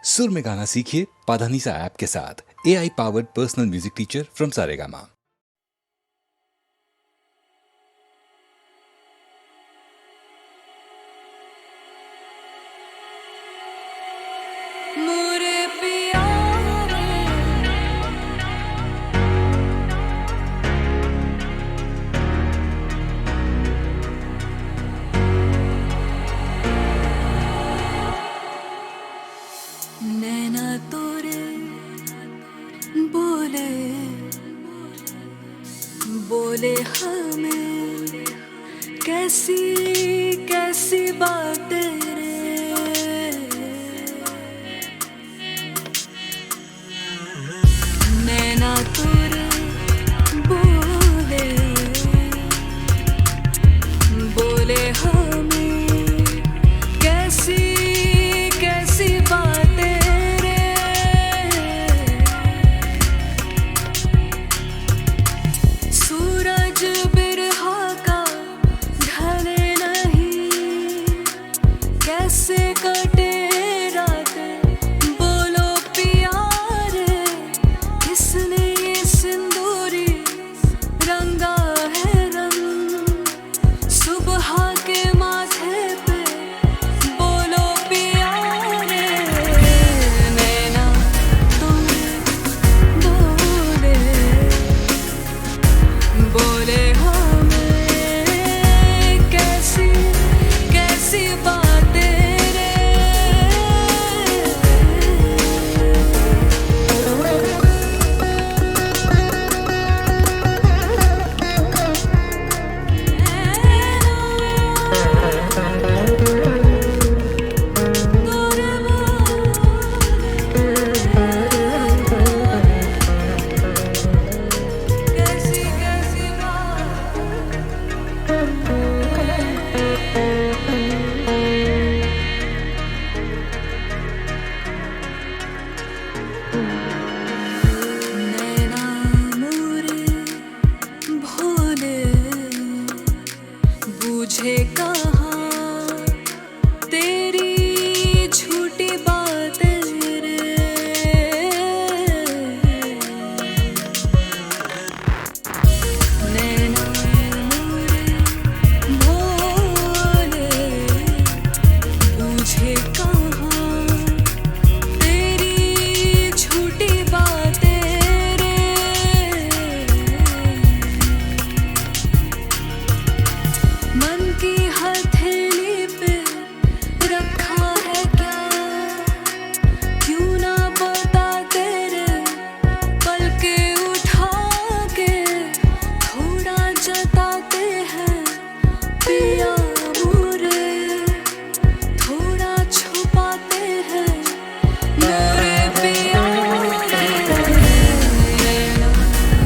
सुर में गाना सीखिए पाधानीसा ऐप के साथ। AI powered personal music teacher from Saregama. नैना तोरे बोले बोले हमें कैसी कैसी बातें रे। नैना तोरे बोले बोले हमें कैसी कैसी बातें रे। सूरज बिरहा का ढले नहीं, कैसे कटे रातें बोलो प्यारे। किसने ये सिंदूरी रंगा है रंग सुबह के माथे पे बोलो प्यारे। नैना तोरे बोले बोले हमें कैसी कैसी बातें रे। कैसी कैसी नैना मोरे भोले बूझे कहाँ तेरी झूठी बातें रे। नैना मोरे भोले बूझे कहाँ तेरी झूठी बातें रे। मन की हथेली पे रखा है क्या, क्यों ना बता तेरे पल के उठा के थोड़ा जताते हैं पिया मोरे, थोड़ा छुपाते हैं मोरे पिया मोरे। नैना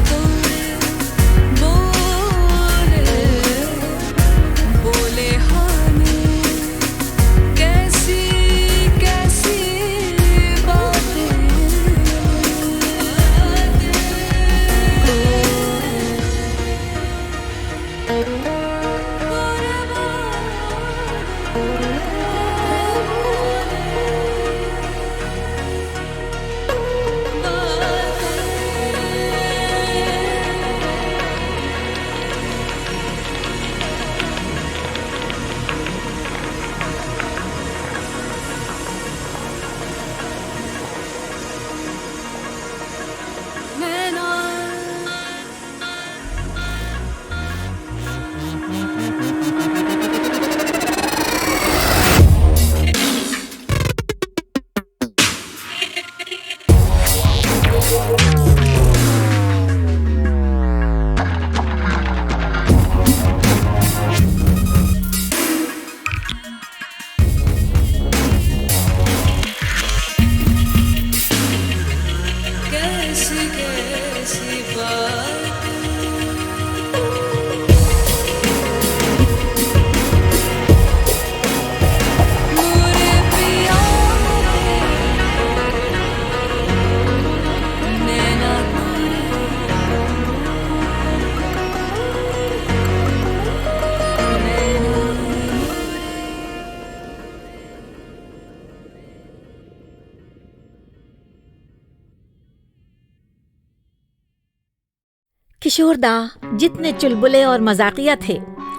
तोरे बोले बोले हमें कैसी कैसी बातें नैना कैसी कैसी बातें मोरे पिया। नैना किशोर दा जितने चुलबुले और मजाकिया थे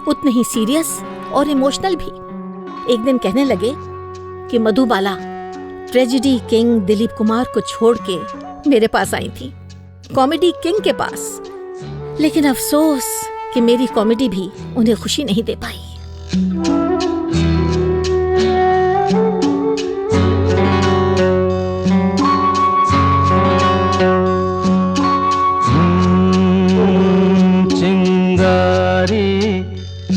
उतने ही सीरियस और इमोशनल भी। एक दिन कहने लगे कि मधुबाला ट्रेजेडी किंग दिलीप कुमार को छोड़ के मेरे पास आई थी, कॉमेडी किंग के पास। लेकिन अफसोस कि मेरी कॉमेडी भी उन्हें खुशी नहीं दे पाई।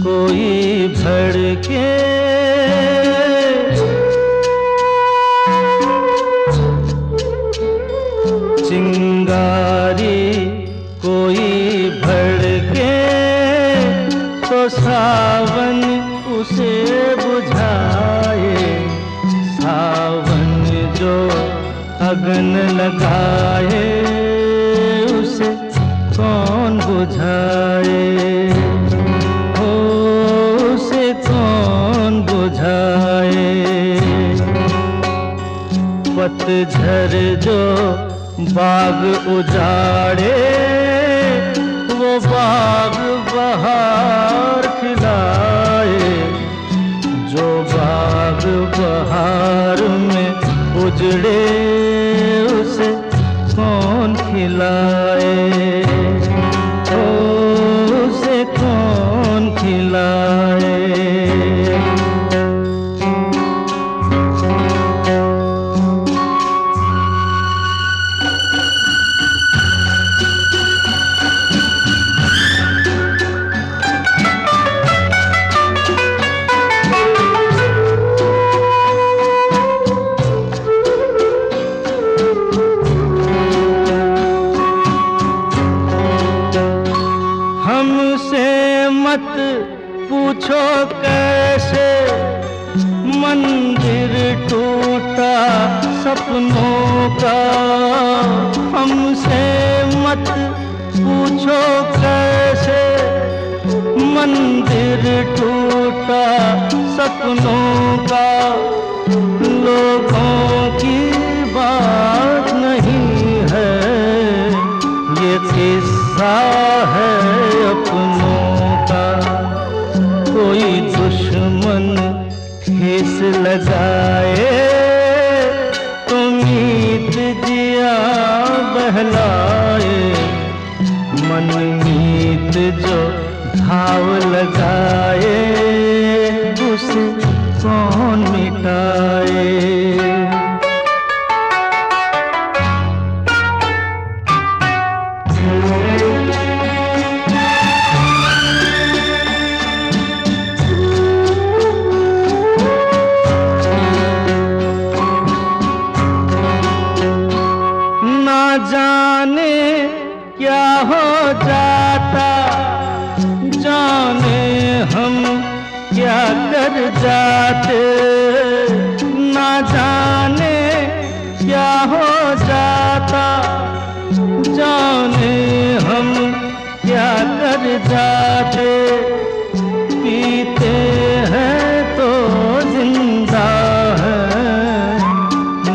कोई भड़के चिंगारी कोई भड़के तो सावन उसे बुझाए। सावन जो अगन लगाए उसे कौन बुझाए। पतझर जो बाग उजाड़े वो बाग बहार खिलाए। जो बाग बहार में उजड़े उसे कौन खिलाए। ओ उसे कौन खिलाए। मत पूछो कैसे मंदिर टूटा सपनों का। हमसे मत पूछो कैसे मंदिर टूटा सपनों का। लोगों की बात नहीं है ये किस्सा है अपनों का। कोई दुश्मन ठेस लगाए तो मीत जिया बहलाए। मन मीत जो घाव लगाए उसे कौन मिटाए। जाने क्या हो जाता जाने हम क्या कर जाते। ना जाने क्या हो जाता जाने हम क्या कर जाते। पीते हैं तो जिंदा है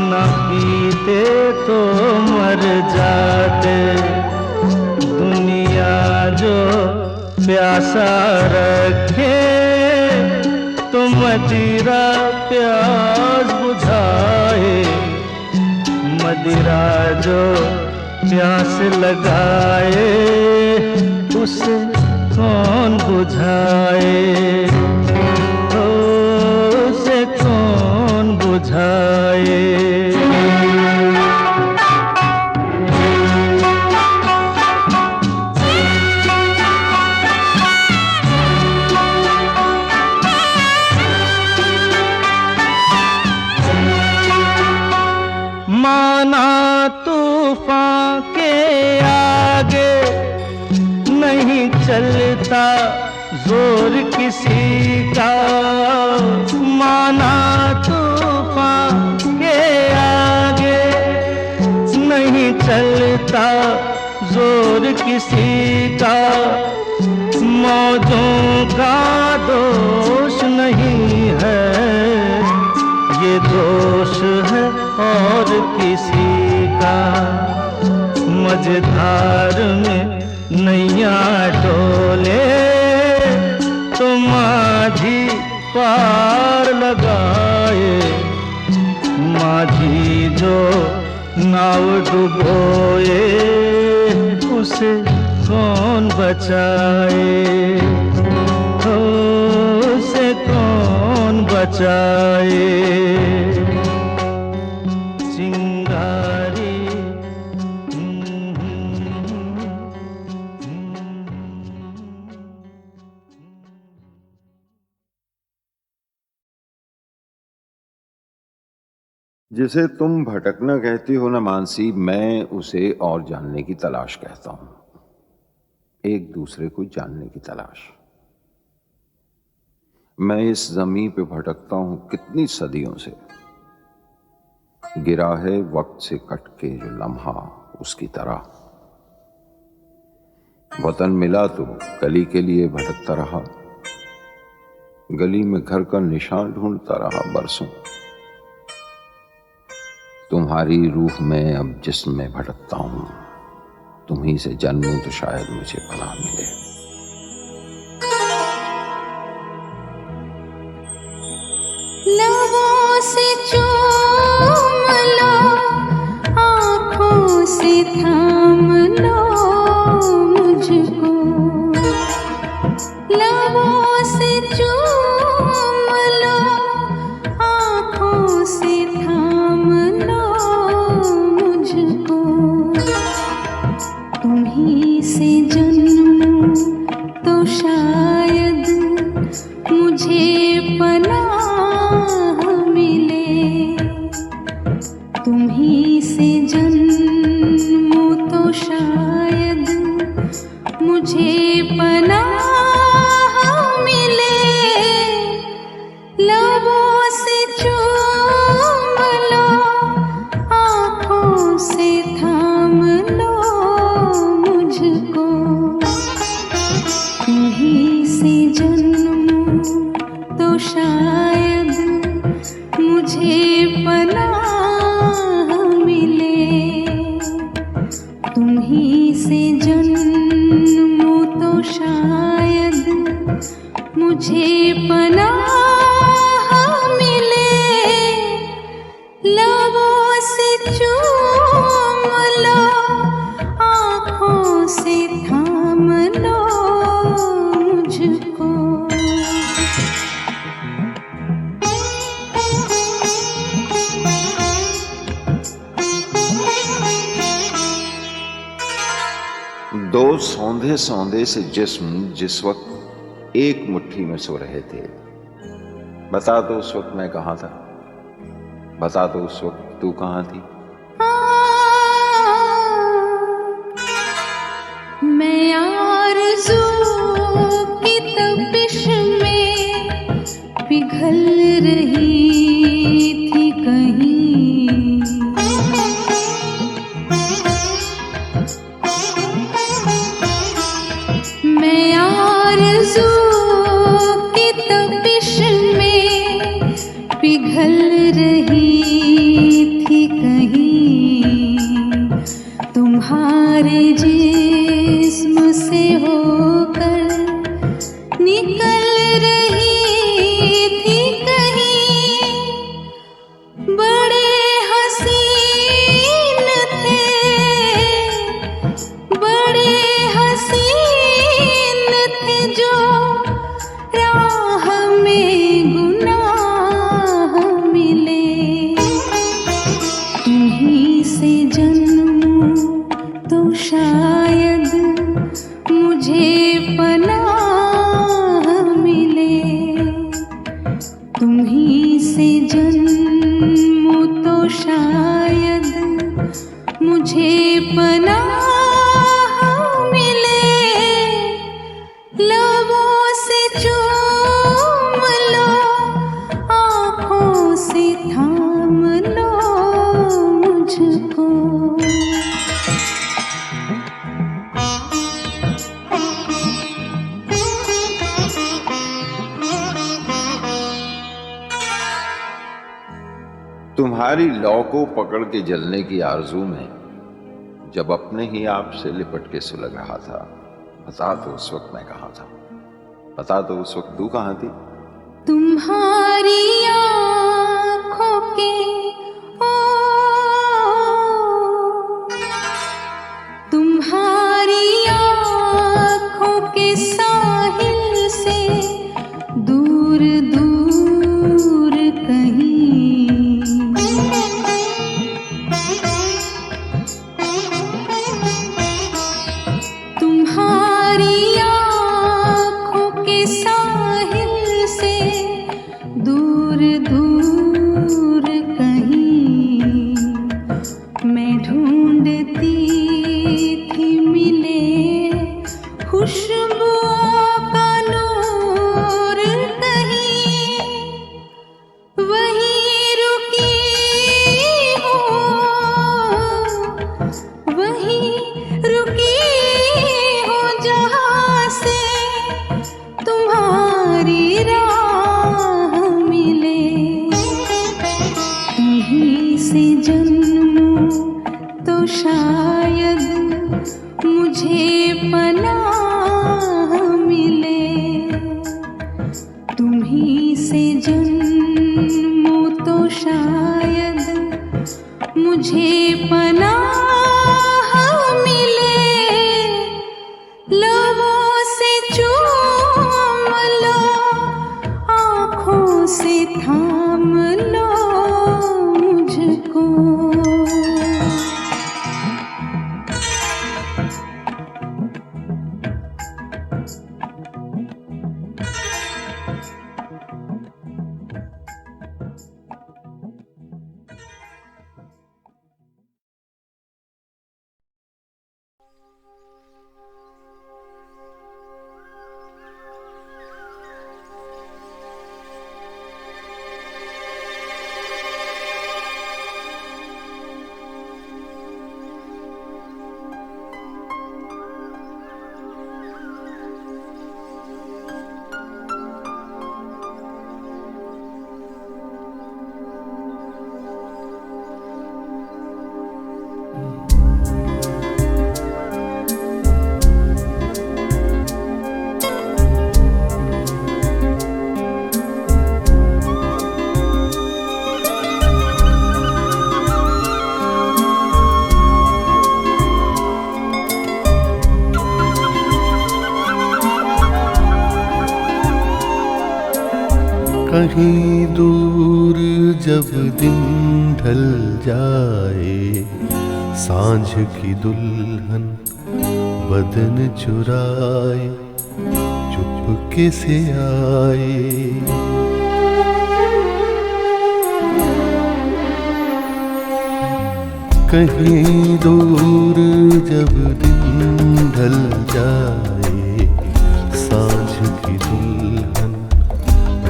ना पीते तो मर जाते। दुनिया जो प्यासा रखे तो मदिरा प्यास बुझाए। मदिरा जो प्यास लगाए उसे कौन बुझाए। उसे कौन बुझाए। माना तूफान के आगे नहीं चलता जोर किसी का। माना तूफान के आगे नहीं चलता जोर किसी का। मौजों का दोष नहीं है ये दोष है और किसी का। मझधार में नैया डोले तो माझी पार लगाए, माझी जो नाव डुबोए उसे कौन बचाए, हो उसे कौन बचाए। चिंगारी जिसे तुम भटकना कहती हो ना मानसी, मैं उसे और जानने की तलाश कहता हूं, एक दूसरे को जानने की तलाश। मैं इस जमीन पे भटकता हूं कितनी सदियों से, गिरा है वक्त से कट के जो लम्हा उसकी तरह। वतन मिला तो गली के लिए भटकता रहा, गली में घर का निशान ढूंढता रहा बरसों। तुम्हारी रूह में अब जिस्म में भटकता हूं, तुम्हीं से जन्मूं तो शायद मुझे पनाह मिले। लबों से चूम लो, आँखों से थाम लो मुझको, लबों से चूम लो, आँखों से थाम लो मुझको, तुम्हीं से जन्मूं तो शायद मुझे पनाह मिले, तुम्हीं से जन्मूं तो शायद मुझे पनाह मिले। लबों से चूम लो, आँखों से थाम लो मुझको, तुम्हीं से जन्मूं तो शायद मुझे पनाह मिले, तुम्हीं से जन्मूं तो शायद मुझे पनाह मिले। लबों से चूम लो, आँखों से थाम लो मुझको। दो सौंधे सौंधे से जिस्म जिस वक्त एक मुट्ठी में सो रहे थे, बता दो उस वक्त मैं कहाँ था, बता दो उस वक्त तू कहाँ थी। मैं आरज़ू की तपिश में पिघल रही थी कहीं, मैं आरज़ू की तपिश में पिघल रही थी कहीं, तुम्हारे जिस्म से होकर निकल रही थी कहीं। बड़े हसीन थे, बड़े हसीन थे जो राह में गुनाह मिले, तुम्हीं से जन्मूं तो शायद मुझे पनाह मिले, तुम्हीं से जन्मूं तो शायद मुझे पनाह मिले। लबों से चूम लो, आँखों से थाम लो मुझको। तुम्हारी लौ को पकड़ के जलने की आरजू में जब अपने ही आप से लिपट के सुलग रहा था। बता दो उस वक्त मैं कहाँ था, बता दो उस वक्त तू कहाँ थी। तुम्हारी आँखों के ओ, तुम्हारी आँखों के साहिल से दूर दूर कहीं, तुम्हारी आँखों के साहिल से दूर दूर कहीं मैं ढूंढती थी मिले खुशबुओं का नूर कहीं, वहीं रुकी हो, वहीं रुकी हो जहाँ से तुम्हारी राह मिले। यहीं से जन्मूं तो शायद मुझे पनाह मिले, तुम्हीं से जन्मूं तो शायद मुझे पनाह मिले। लबों से चूम लो, आँखों से थाम लो मुझको। कहीं दूर जब दिन ढल जाए, सांझ की दुल्हन बदन चुराए चुपके से आए। कहीं दूर जब दिन ढल जाए, सांझ की दुल्हन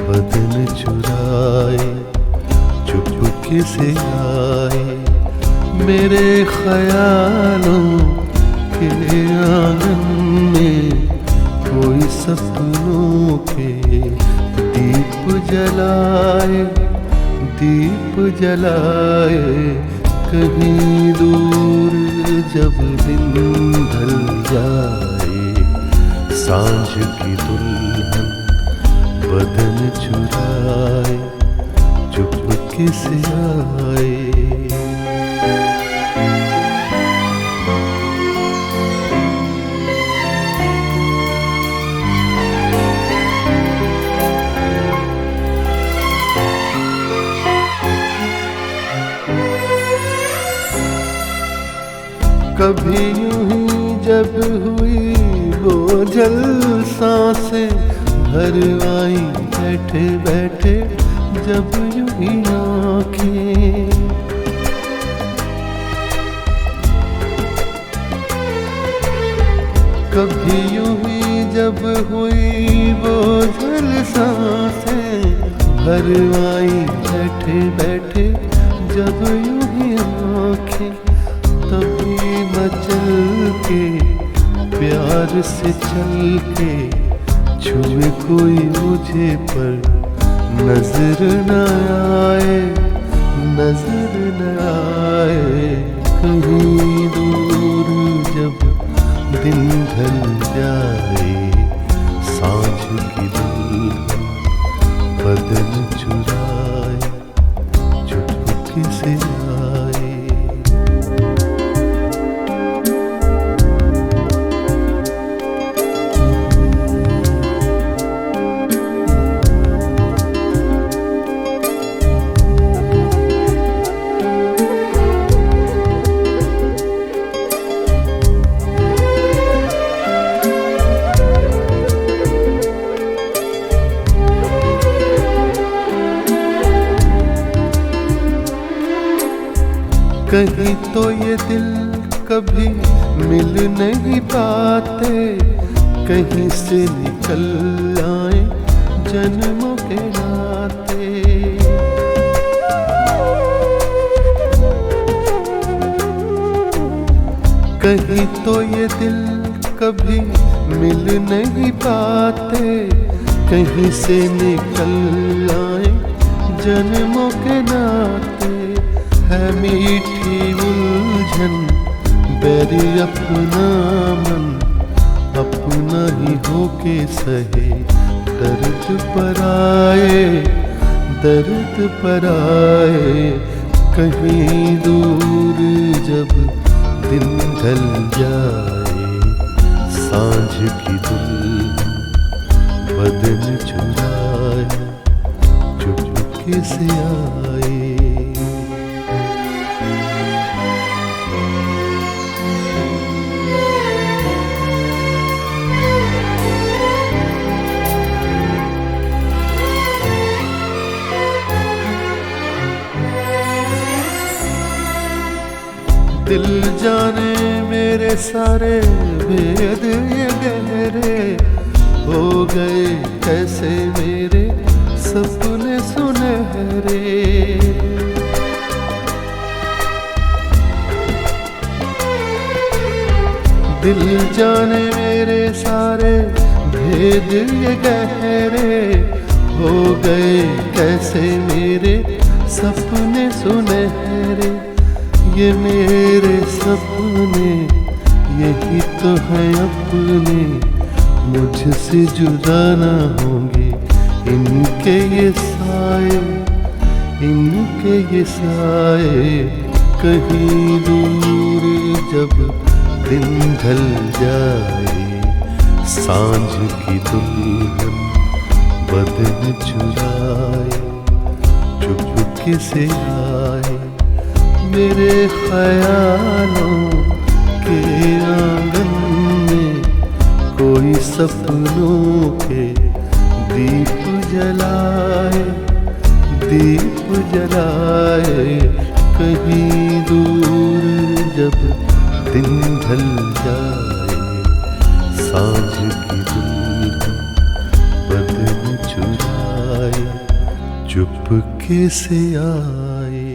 बदन चुराए चुपके से आए। मेरे ख्यालों के आंगन में कोई सपनों के दीप जलाए, दीप जलाए। कहीं दूर जब दिन ढल जाए, सांझ की दुल्हन बदन चुराए चुपके से आए। कभी यूं ही जब हुई बोझल सांसें भर आई बैठे बैठे, जब यूं ही आँखें। कभी यूं ही जब हुई बोझल सांसें भर आई बैठे बैठे, जब यूं ही आँखें। तभी मचल के प्यार से चल के छुए कोई मुझे पर नजर न आए, नजर न आए। कहीं दूर कहीं तो ये दिल कभी मिल नहीं पाते, कहीं से निकल आए जन्मों के नाते। कहीं तो ये दिल कभी मिल नहीं पाते, कहीं से निकल आए जन्मों के नाते। है मीठी उलझन बैरी अपना मन, अपना ही होके सहे दर्द पर आए, दर्द पर आए। कहीं दूर जब दिन ढल जाए, सांझ की दुल्हन बदन चुराए चुपके से आए। दिल जाने मेरे सारे भेद ये गहरे, हो गए कैसे मेरे सपने सुनहरे। दिल जाने मेरे सारे भेद ये गहरे, हो गए कैसे मेरे सपने सुनहरे। ये मेरे सपने यही तो हैं अपने, मुझसे जुदा ना होंगे इनके ये साए, इनके ये साए। कहीं दूर जब दिन ढल जाए, सांझ की दुल्हन बदन चुराए चुपके से आए। मेरे ख्यालों के आंगन में कोई सपनों के दीप जलाए, दीप जलाए। कहीं दूर जब दिन ढल जाए, सांझ की दुल्हन बदन चुराए चुपके से आए।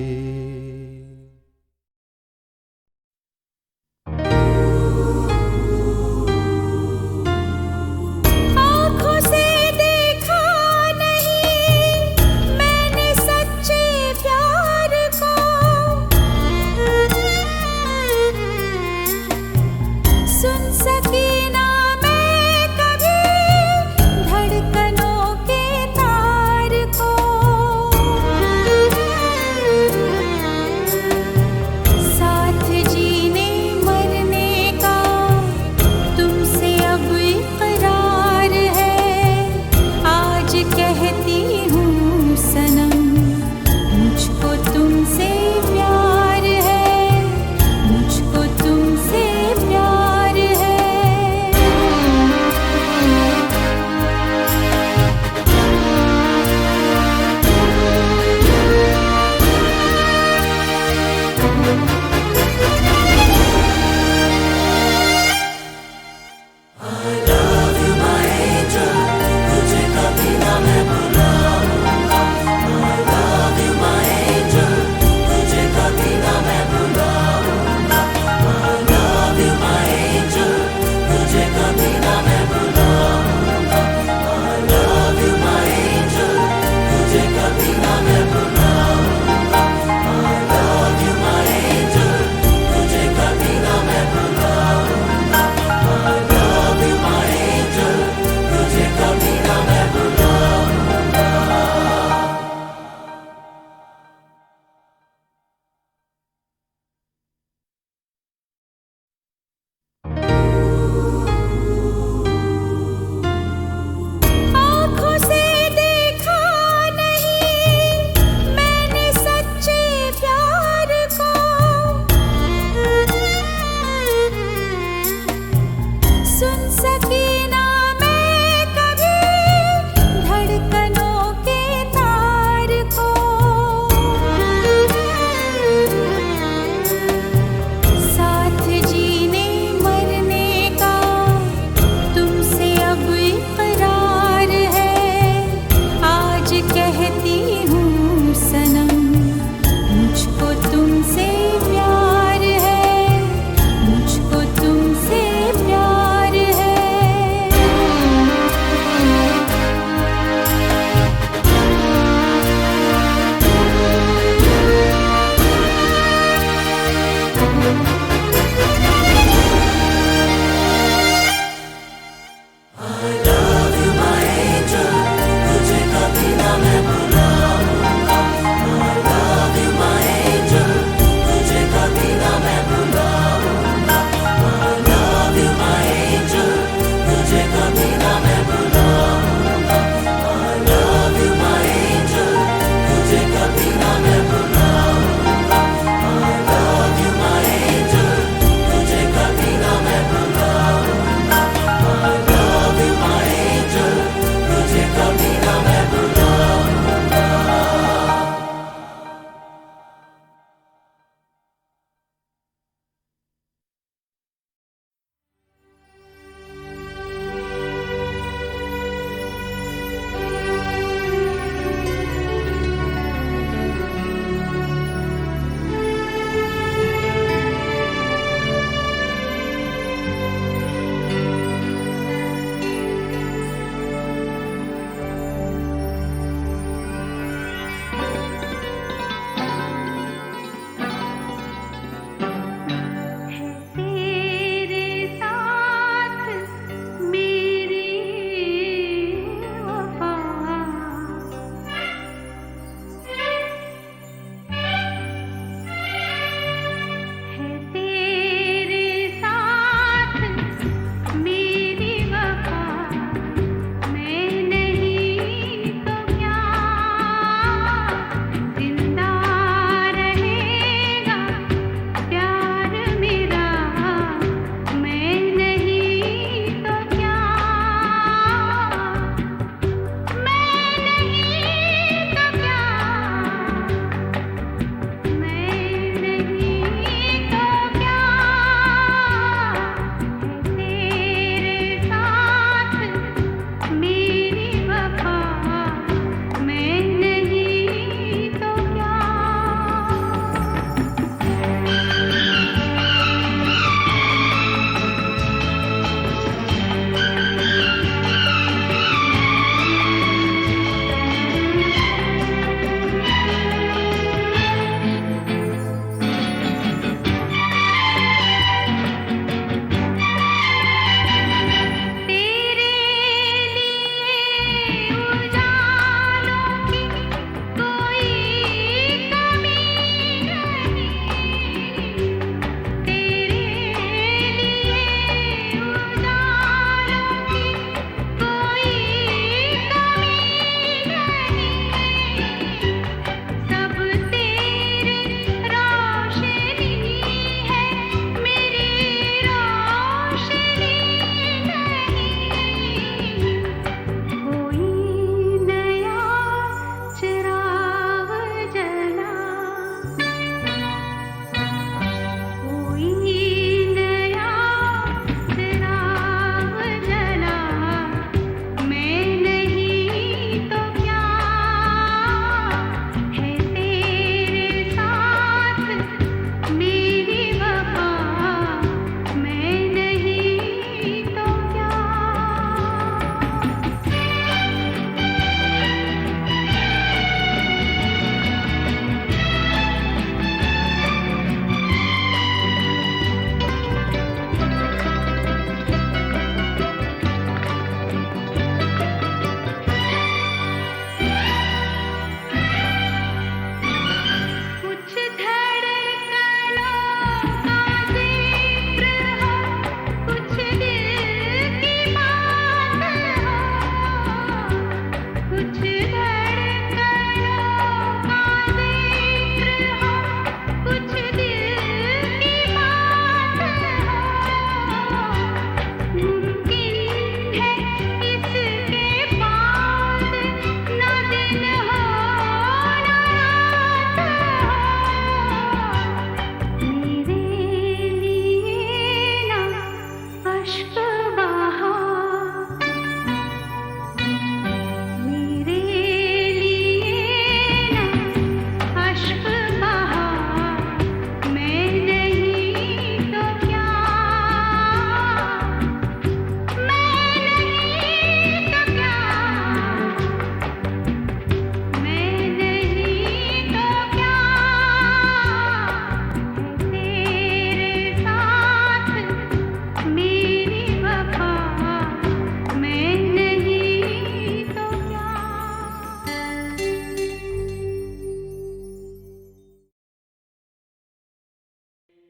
तुझे कभी ना मैं भुलाऊंगा। I love you my angel,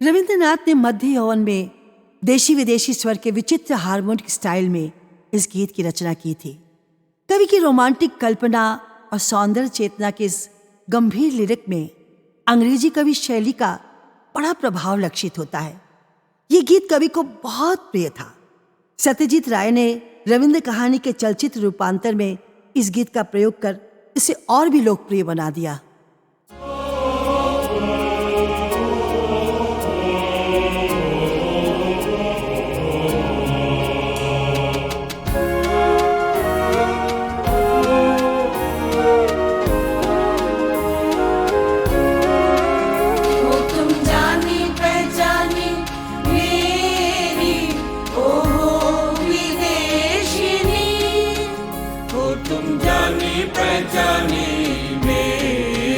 Rabindranath ने मध्य यौवन में देशी विदेशी स्वर के विचित्र हार्मोनिक स्टाइल में इस गीत की रचना की थी। कवि की रोमांटिक कल्पना और सौंदर्य चेतना के इस गंभीर लिरिक में अंग्रेजी कवि शैली का बड़ा प्रभाव लक्षित होता है। ये गीत कवि को बहुत प्रिय था। सत्यजीत राय ने रविंद्र कहानी के चलचित्र रूपांतर में इस गीत का प्रयोग कर इसे और भी लोकप्रिय बना दिया। पहचानी मेरी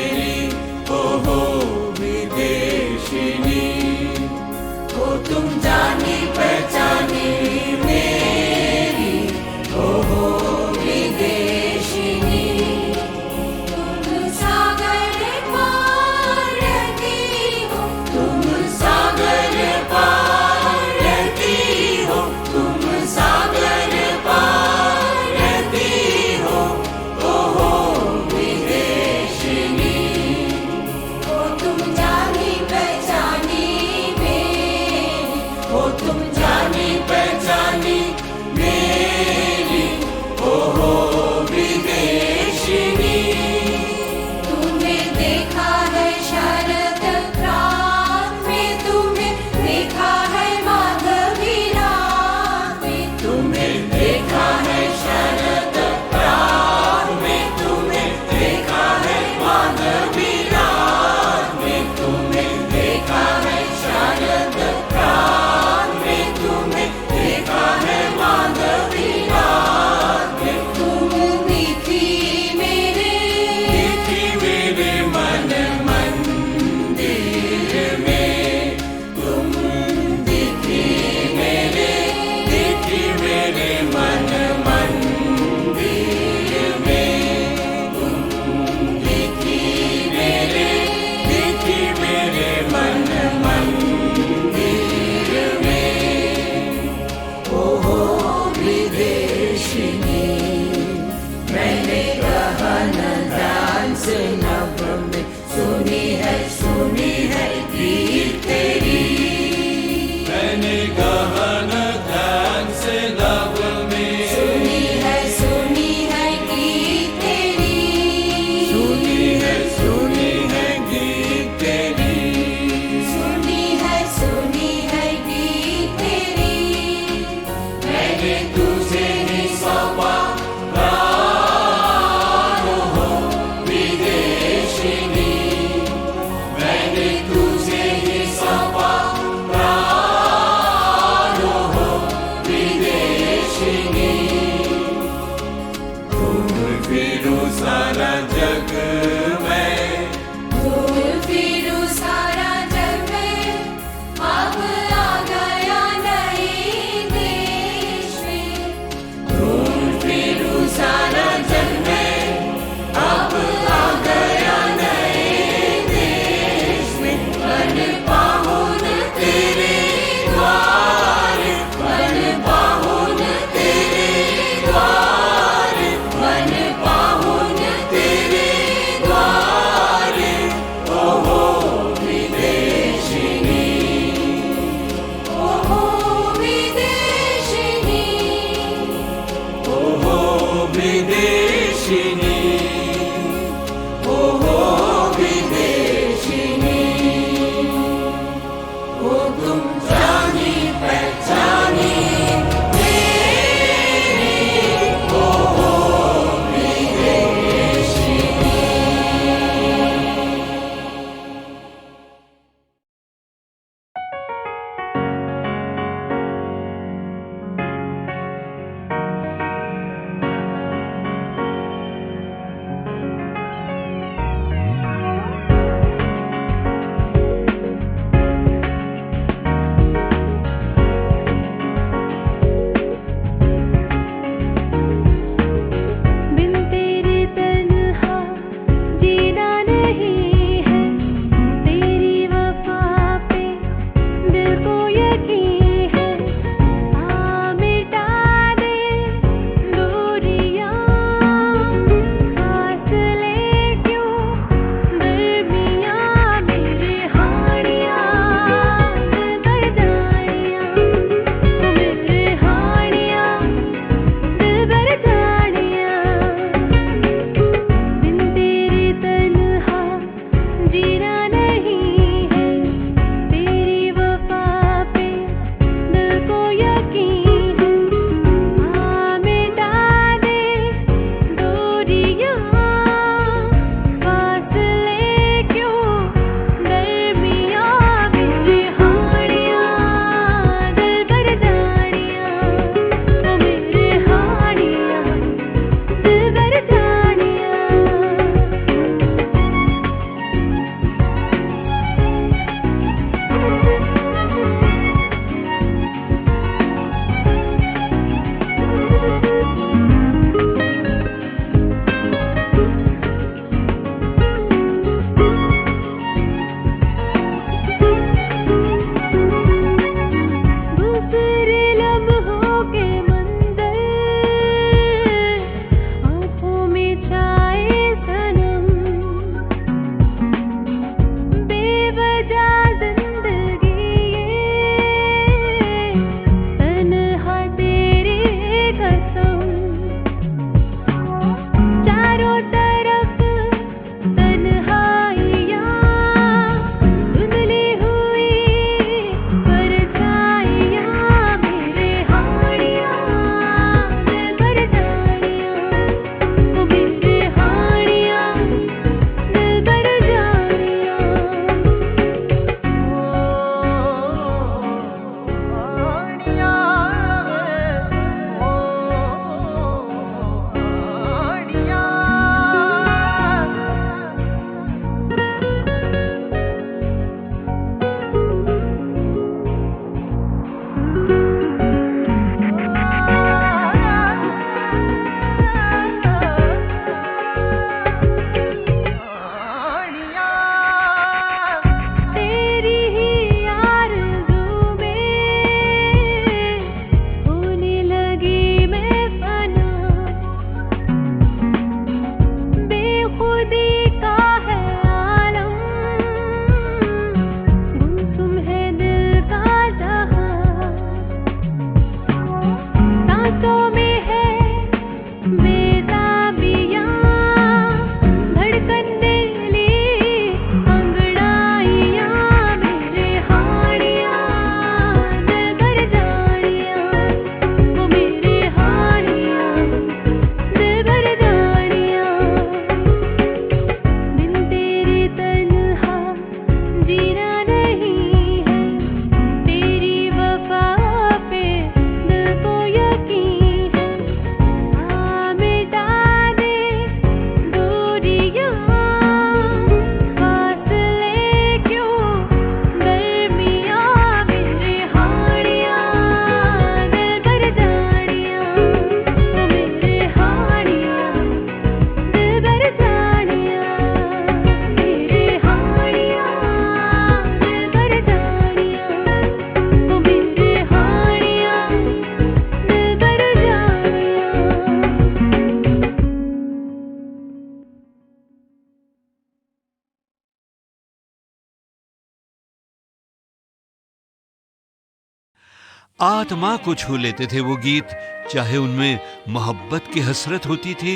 आत्मा को छू लेते थे वो गीत, चाहे उनमें मोहब्बत की हसरत होती थी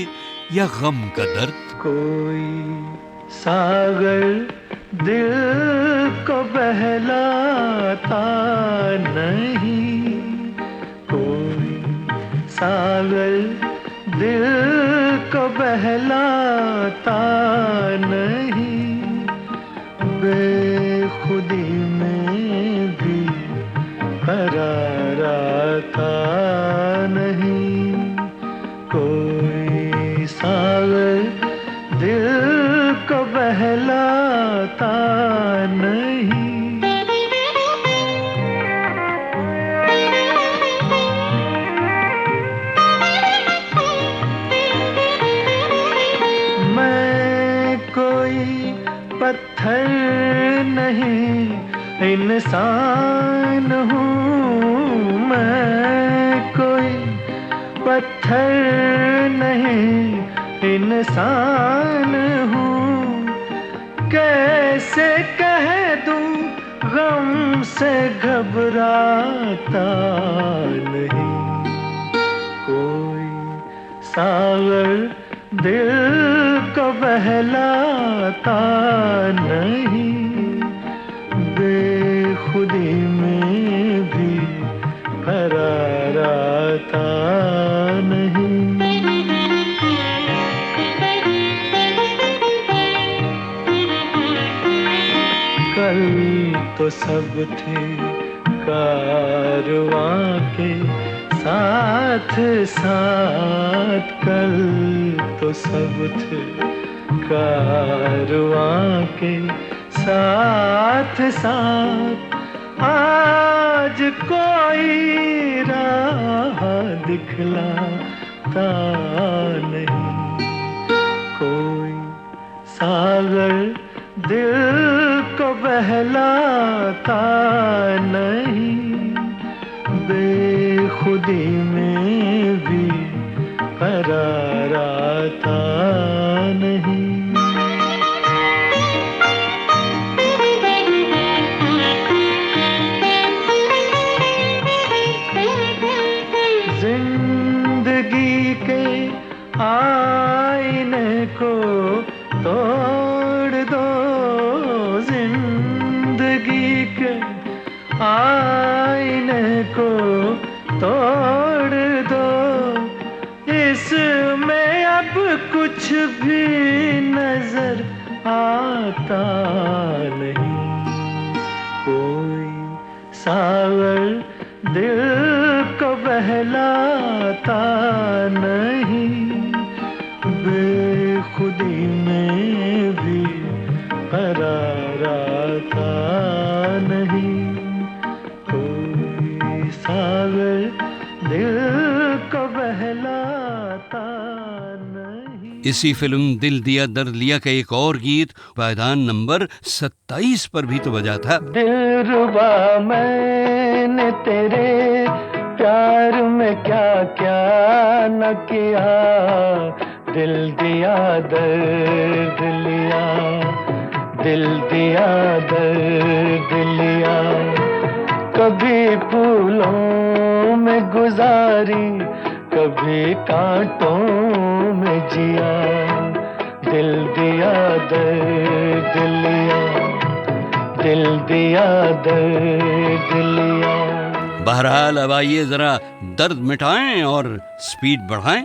या गम का दर्द। कोई सागर दिल को बहलाता नहीं, कोई सागर दिल को बहलाता नहीं, बेखुदी में भी करार आता नहीं, कोई सागर दिल को बहलाता नहीं। मैं कोई पत्थर नहीं इंसान हूँ, मैं कोई पत्थर नहीं इंसान हूँ, कैसे कह दूँ गम से घबराता नहीं, कोई सागर दिल को बहलाता नहीं, बेखुदी में भी करार आता नहीं। कल तो सब थे कारवां के साथ साथ, कल तो सब थे कारवां के साथ साथ, आज कोई राह दिखलाता नहीं, कोई सागर दिल को बहलाता नहीं, बेखुदी में भी करार आता नहीं। जिंदगी के आईने को तोड़ दो, जिंदगी के आईने को तोड़ दो, इसमें अब कुछ भी नजर आता नहीं, कोई सागर दिल को बहलाता नहीं, बेखुदी में भी करार आता नहीं, कोई सागर दिल को बहलाता नहीं। इसी फिल्म दिल दिया दर्द लिया का एक और गीत पायदान नंबर 27 पर भी तो बजा था। दिलरुबा मैंने तेरे प्यार में क्या क्या न किया, दिल दिया दर्द लिया, दिल दिया दर्द लिया, कभी फूलों में गुजारी, कभी कांटों में जिया, दिल दिया दर्द लिया, दिल दिया दर्द लिया। बहरहाल अब आइए जरा दर्द मिटाएं और स्पीड बढ़ाएं।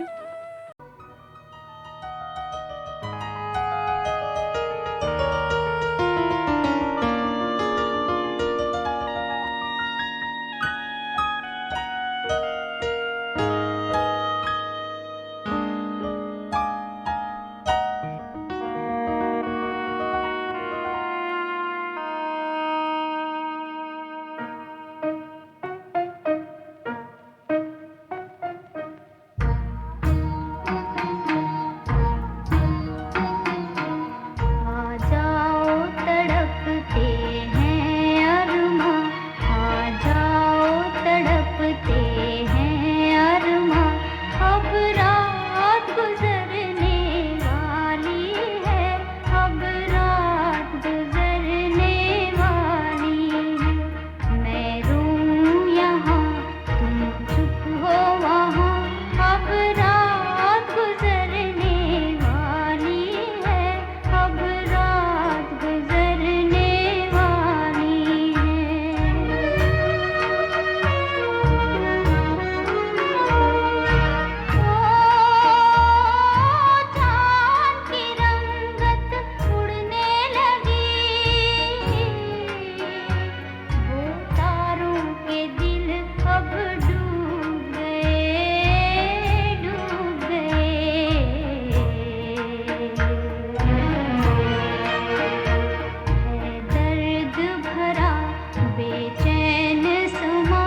बेचैन समा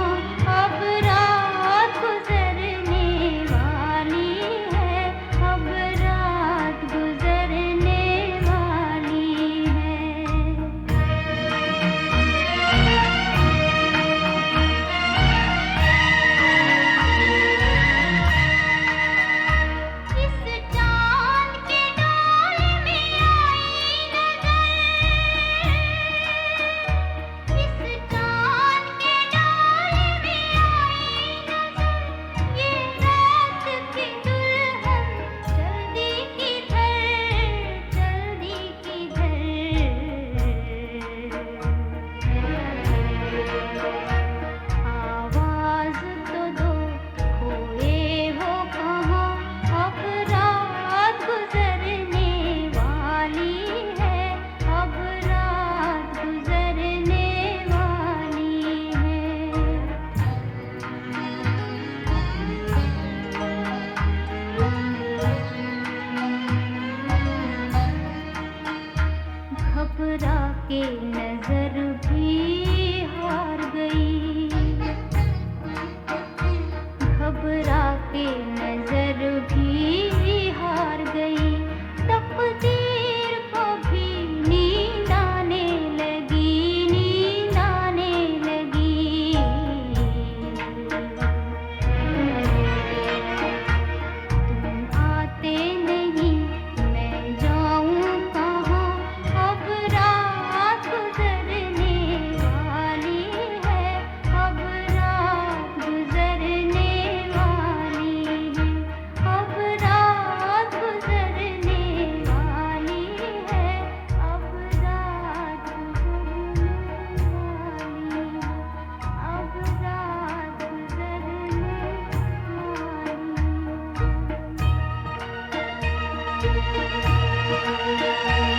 अब रात गुजरने वाली है, अब रात गुजरने वाली है। इस चाँद के डोल में आई नजर, इस चाँद के डोल में आई नजर, ये रात की दुल्हन जल्दी किधर, जल्दी किधर। आवाज तो दो खोए हो कहाँ, अब रात गुजरने वाली है, अब रात गुजरने वाली है। घबरा के नजर भी हार गई, घबरा के नजर भी हार गई, तकदीर को भी नींद आने लगी, नींद आने लगी। तुम आते नहीं, मैं जाऊं कहाँ, अब रात गुजरने वाली है, अब रात गुजरने वाली है, अब रात गुजरने वाली है, अब रात गुजरने वाली है, अब रात गुजरने वाली है।